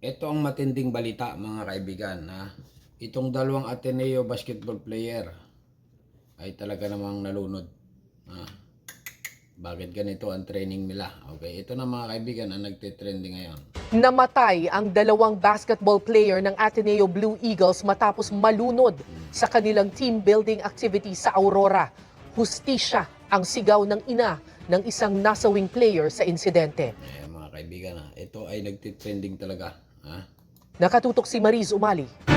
Ito ang matinding balita mga kaibigan. Itong dalawang Ateneo basketball player ay talaga namang nalunod. Ah, Bakit ganito ang training nila? Okay, ito na mga kaibigan ang nagtitrending ngayon. Namatay ang dalawang basketball player ng Ateneo Blue Eagles matapos malunod sa kanilang team building activity sa Aurora. Hustisya ang sigaw ng ina ng isang nasawing player sa insidente. Mga kaibigan, ito ay nagtitrending talaga. Nakatutok si Mariz Umali. Okay.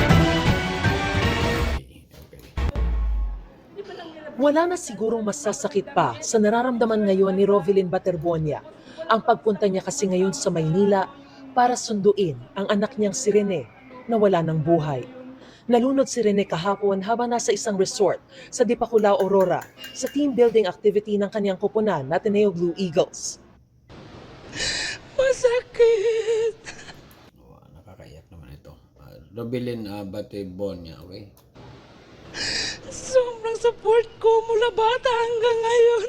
Wala na sigurong masasakit pa sa nararamdaman ngayon ni Rovelyn Baterbonia. Ang pagpunta niya kasi ngayon sa Maynila para sunduin ang anak niyang si Rene na wala ng buhay. Nalunod si Rene kahapon habang nasa isang resort sa Dipaculao, Aurora sa team building activity ng kanyang koponan na Ateneo Blue Eagles. Masakit! Nakakaiyak naman ito. Rovelyn Baterbonia, okay? Sobrang support ko mula bata hanggang ngayon.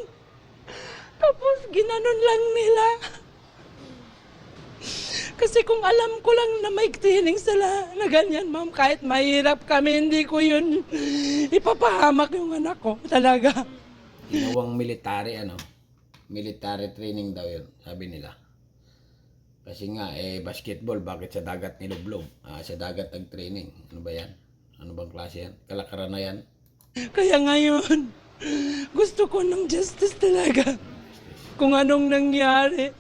Tapos ginanon lang nila. Kasi kung alam ko lang na may training sila na ganyan, ma'am, kahit mahirap kami, hindi ko yun ipapahamak yung anak ko. Talaga. Ginawang military, military training daw yun, sabi nila. Kasi nga, basketball, bakit sa dagat nilublob? Sa dagat nag-training. Ano ba yan? Ano bang klase yan? Kalakaran na yan? Kaya ngayon, gusto ko ng justice talaga. Kung anong nangyari.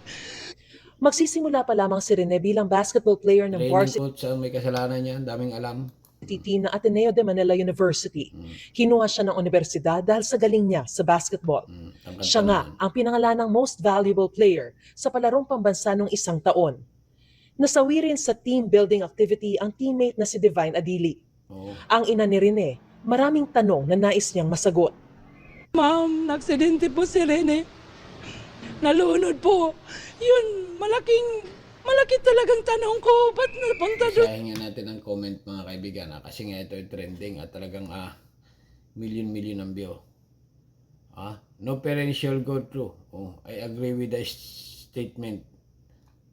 Magsisimula pa lamang si Rene bilang basketball player ng Training varsity coach ang may kasalanan niya, daming alam. team ng Ateneo de Manila University. Kinuha siya ng universidad dahil sa galing niya sa basketball. Siya nga ang pinangalanang most valuable player sa palarong pambansa noong isang taon. Nasawi rin sa team building activity ang teammate na si Divine Adili. Ang ina ni Rene, maraming tanong na nais niyang masagot. Ma'am, naksidente po si Rene. Nalunod po. Yun, malaki talagang tanong ko. Ba't napunta doon? Sayangin natin ang comment mga kaibigan. Kasi nga ito ay trending at talagang million ang view. No parent shall go through. I agree with the statement.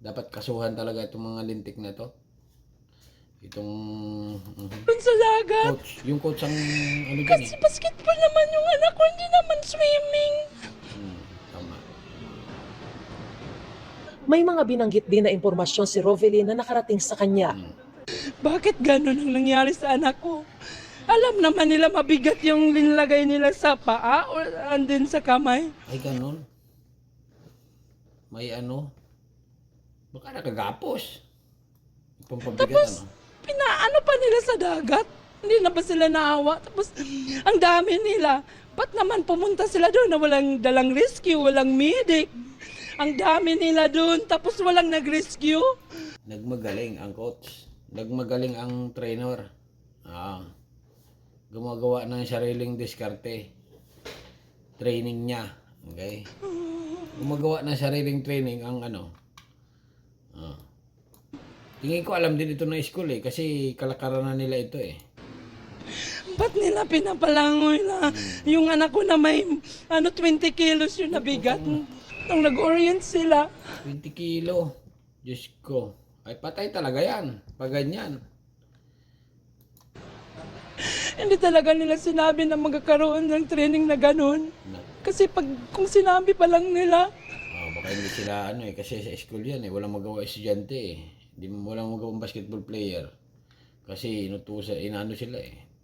Dapat kasuhan talaga itong mga lintik na to. Itong Doon sa dagat. coach. Yung coach ang ano dyan Kasi basketball naman yung anak ko, hindi naman swimming. Tama. May mga binanggit din na impormasyon si Rovelyn na nakarating sa kanya. Bakit gano'n ang nangyari sa anak ko? Alam naman nila mabigat yung linlagay nila sa paa o andin sa kamay. Ay ganun. May baka nakagapos. Pampabigat Tapos, pinaano pa nila sa dagat? Hindi na ba sila naawa? Tapos, ang dami nila. Ba't naman pumunta sila doon na walang dalang rescue, walang medic? Ang dami nila doon, tapos walang nag-rescue? Nagmagaling ang coach. Nagmagaling ang trainer. Gumagawa ng sariling diskarte. Training niya. Okay? Gumagawa ng sariling training ang Tingin ko alam din ito ng school kasi kalakaran na nila ito Ba't nila pinapalangoy na yung anak ko na may 20 kilos yung nabigat? Nung nag-orient sila. 20 kilo. Diyos ko. Ay patay talaga yan. Pag ganyan. Hindi talaga nila sinabi na magkakaroon ng training na ganun. Kasi kung sinabi pa lang nila, Baka hindi sila kasi sa school yan walang magawa estudyante walang magawang basketball player. Kasi inano sila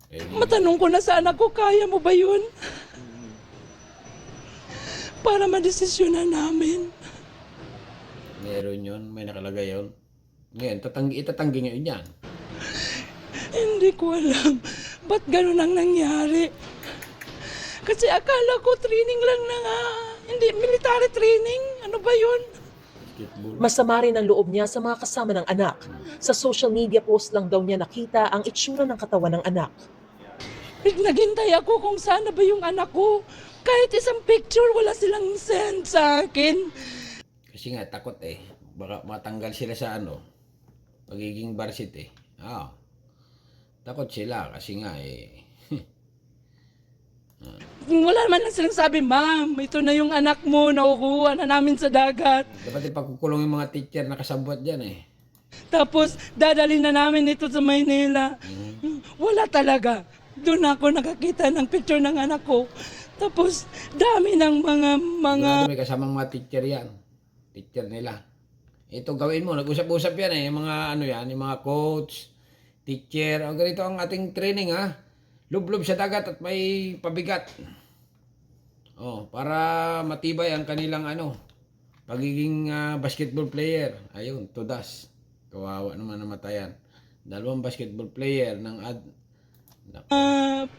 matanong ko na sa anak ko, kaya mo ba yun? Para madesisyonan namin. Meron yun, may nakalagay yun. Ngayon, itatanggi ngayon yan. Hindi ko alam. Ba't ganun ang nangyari? Kasi akala ko training lang na nga. Hindi, military training. Ano ba yun? Basketball. Masama rin ang loob niya sa mga kasama ng anak. Sa social media post lang daw niya nakita ang itsura ng katawan ng anak. Naghintay ako kung sana ba yung anak ko. Kahit isang picture, wala silang send sa akin. Kasi nga, takot baka matanggal sila sa pagiging varsity. Takot sila kasi nga Wala naman lang silang sabi, ma'am, ito na yung anak mo, nakukuha na namin sa dagat. dapat ipagkukulong yung mga teacher na kasabwat dyan Tapos dadalhin na namin ito sa Maynila. Wala talaga. Doon ako nakakita ng picture ng anak ko. Tapos dami ng mga Sigurado may kasamang mga teacher yan. Teacher nila. Ito gawin mo, nag-usap-usap yan eh, yung mga ano yan, yung mga coach, teacher, o ganito ang ating training ha. Lublob sa dagat at may pabigat. Oh, para matibay ang kanilang ano, pagiging basketball player. Ayun, tudas. Kawawa naman namatayan. 2 basketball player ng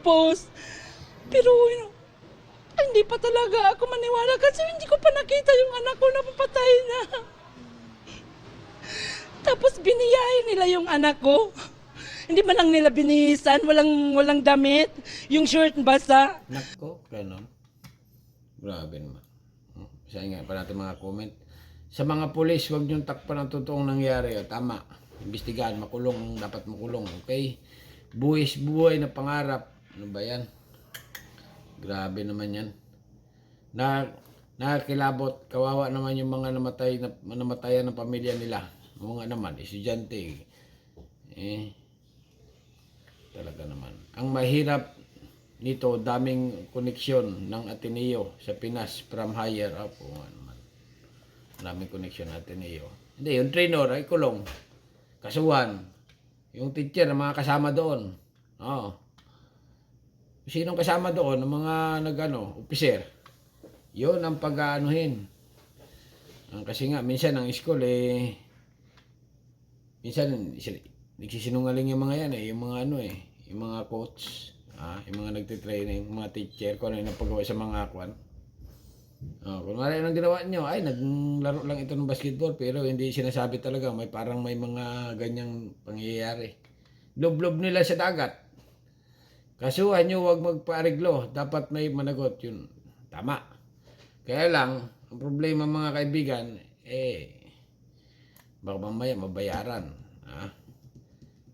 post. Pero hindi pa talaga ako maniwala kasi hindi ko pa nakita yung anak ko na papatay na. Tapos biniyahin nila yung anak ko. Hindi man lang nila binihisan, walang damit, yung shirt basa. Nako, ganon. Grabe naman. Isa nga pa natin mga comment. Sa mga pulis, huwag niyong takpan ang totoong nangyari. O, tama. Imbestigahan, makulong, dapat makulong. Okay? Buhay na pangarap. Ano ba yan? Grabe naman yan. Nakakilabot, kawawa naman yung mga namatayan ng pamilya nila. Mga naman, estudyante. Talaga naman. Ang mahirap nito, daming koneksyon ng Ateneo sa Pinas from higher up. O nga naman. Daming koneksyon ng Ateneo. Hindi, yung trainer ay kulong. Kasuhan. Yung teacher, ang mga kasama doon. Oo. Sinong kasama doon? Ang mga officer. Yun ang pag-aanuhin. Kasi nga, minsan ang school minsan nagsisinungaling yung mga yan yung mga yung mga coach, yung mga nagtitraining, mga teacher, kung ano yung napagawa sa mga kwan. Kung anong ginawa nyo, ay naglaro lang ito ng basketball, pero hindi sinasabi talaga, parang may mga ganyang pangyayari. Lublob nila sa dagat. Kasuhan nyo, huwag magpaariglo, dapat may managot, yun. Tama. Kaya lang, ang problema mga kaibigan, baka mamaya mabayaran.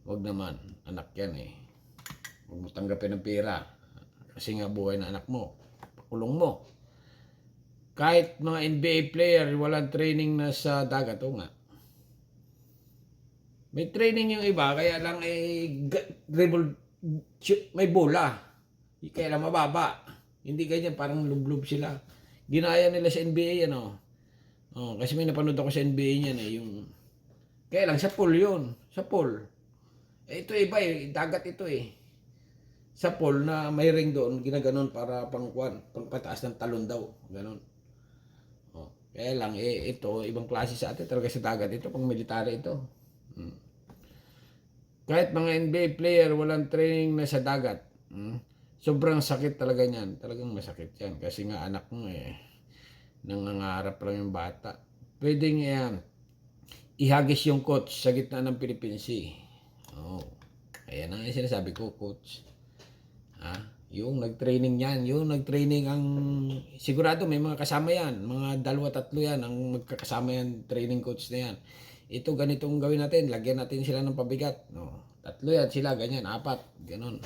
Huwag naman, anak yan Huwag mo tanggapin ng pera. Kasi nga buhay na anak mo. Pakulong mo. Kahit mga NBA player, walang training na sa dagat. O nga. May training yung iba, kaya lang dribble, shoot, may bola. Kaya lang mababa. Hindi ganyan, parang lublob sila. Ginaya nila sa NBA kasi may napanood ako sa NBA niyan yung kaya lang sa pool yun, sa pool. Ito iba dagat ito Sa pool na may ring doon, ginaganon para pangpataas ng talon daw, ganon. Kaya lang ito ibang klase sa atin, talaga sa dagat ito, pang military ito. Kahit mga NBA player walang training na sa dagat. Sobrang sakit talaga niyan. Talagang masakit yan. Kasi nga anak mo nangangarap lang yung bata. Pwedeng ihagis yung coach sa gitna ng Philippine Sea. Ayan ang sinasabi ko, coach. Yung nag-training yan. Yung nag-training ang sigurado may mga kasama yan. Mga 2-3 yan ang magkakasama yan, training coach na yan. Ito ganitong gawin natin. Lagyan natin sila ng pabigat. 3 yan sila, ganyan, 4. Ganon.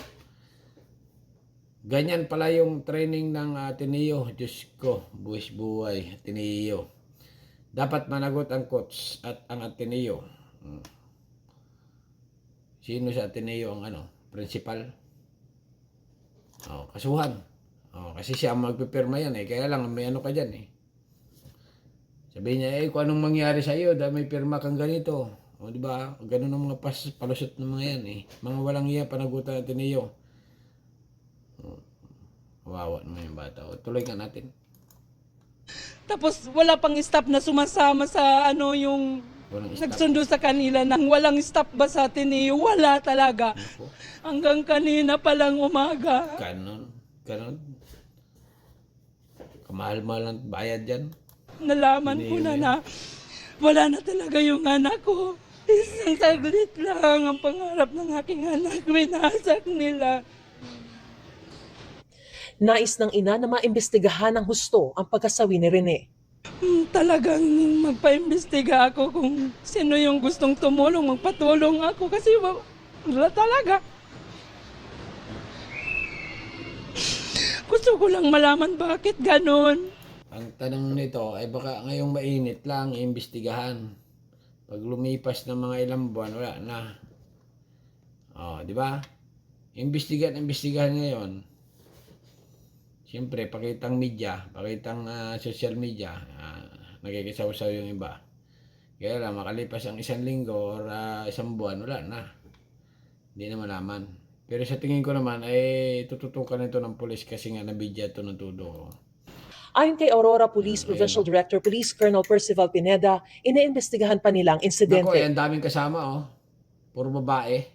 Ganyan pala yung training ng Ateneo. Diyos ko, buhay, Ateneo. Dapat managot ang coach at ang Ateneo. Sino sa Ateneo ang principal? Kasuhan. Kasi siya ang magpipirma yan Kaya lang may ka dyan Sabihin niya, kung anong mangyari sa iyo, dahil may pirma kang ganito. Di ba? Ganun ang mga palusot ng mga yan Mga walang iya, panagutan ng Ateneo. Kawawa naman yung bata. Tuloy ka natin. Tapos wala pang staff na sumasama sa yung Walang stop. nagsundo sa kanila nang walang staff ba sa Ateneo? Wala talaga. Hanggang kanina palang umaga. Ganon. Kamahal-mahal ang bayad dyan. Nalaman ko na wala na talaga yung anak ko. Isang saglit lang ang pangarap ng aking anak. Winasak nila. Nais ng ina na maimbestigahan ng husto ang pagkasawi ni Rene. Talagang magpaimbestiga ako kung sino yung gustong tumulong, magpatulong ako kasi wala talaga. Gusto ko lang malaman bakit ganun. Ang tanong nito ay baka ngayong mainit lang iimbestigahan. Pag lumipas ng mga ilang buwan, wala na. Di ba? Imbestigahan ngayon. Siyempre, pakitang media, pakitang social media, nakikisaw-saw yung iba. Kaya lang, makalipas ang isang linggo or isang buwan, wala na. Hindi na malaman. Pero sa tingin ko naman, tututukan ito ng pulis kasi nga nabidya ito ng todo. Ayon kay Aurora Police Provincial Director Police Colonel Percival Pineda, iniimbestigahan pa nilang Nako, insidente. ang daming kasama, Puro babae.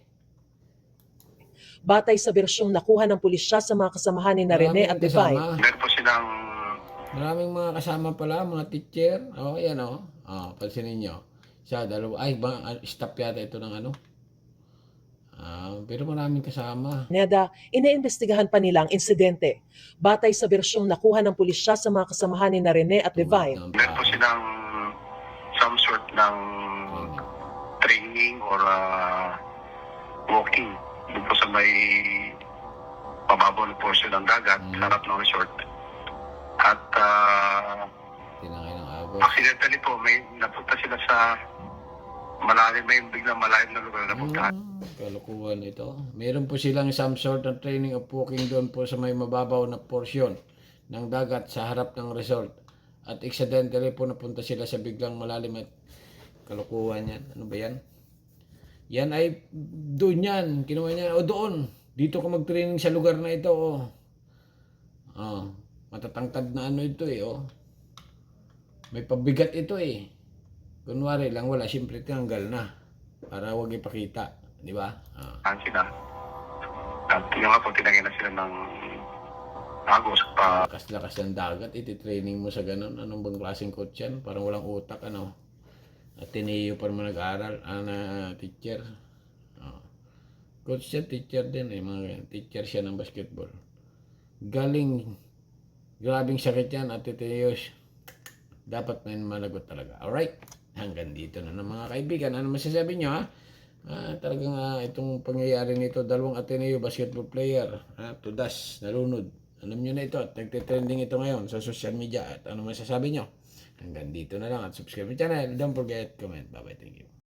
Batay sa bersyong nakuha ng pulisya sa mga kasamahan ni Rene at Divine, Meron po silang Maraming mga kasama pala, mga teacher. Yan pansinin nyo. Siya, dalawa. Staff yata ito ng ano. Pero maraming kasama. Pineda, iniimbestigahan pa nilang insidente. Batay sa bersyong nakuha ng pulisya sa mga kasamahan ni Rene at Divine, meron po silang some sort ng training or walking doon po sa may pababaw na portion ng dagat sa harap ng resort. At Tinangay ng agos. accidentally po may napunta sila sa biglang malalim na lugar na puntahan. Kalukuhan ito. Meron po silang some sort of training of walking doon po sa may mababaw na portion ng dagat sa harap ng resort. At accidentally po napunta sila sa biglang malalim at kalukuhan yan. Ano ba yan? Yan ay doon yan. Kinuha niya. Doon. Dito ka mag-training sa lugar na ito. Matatangkad na ano ito May pabigat ito Kunwari lang wala, siyempre tanggal na. Para wag ipakita. Di ba? Sila. At yun nga po, tinagyan na sila ng agos pa. Lakas-lakas ng dagat, iti-training mo sa ganun. Anong bang klaseng coach yan? Parang walang utak, Ateneo pa naman nag-aaral, teacher. Coach siya, teacher din mga teacher siya ng basketball. Grabing sakit yan, Ateneos. Dapat may managot talaga. Alright? Hanggang dito na ng mga kaibigan. Ano masasabi nyo, talagang itong pangyayari nito, dalawang Ateneo basketball player, tudas, nalunod. Alam nyo na ito, at nagtitrending ito ngayon sa social media. At ano masasabi nyo? Hanggang dito na lang at subscribe to channel. Don't forget, comment. Bye-bye. Thank you.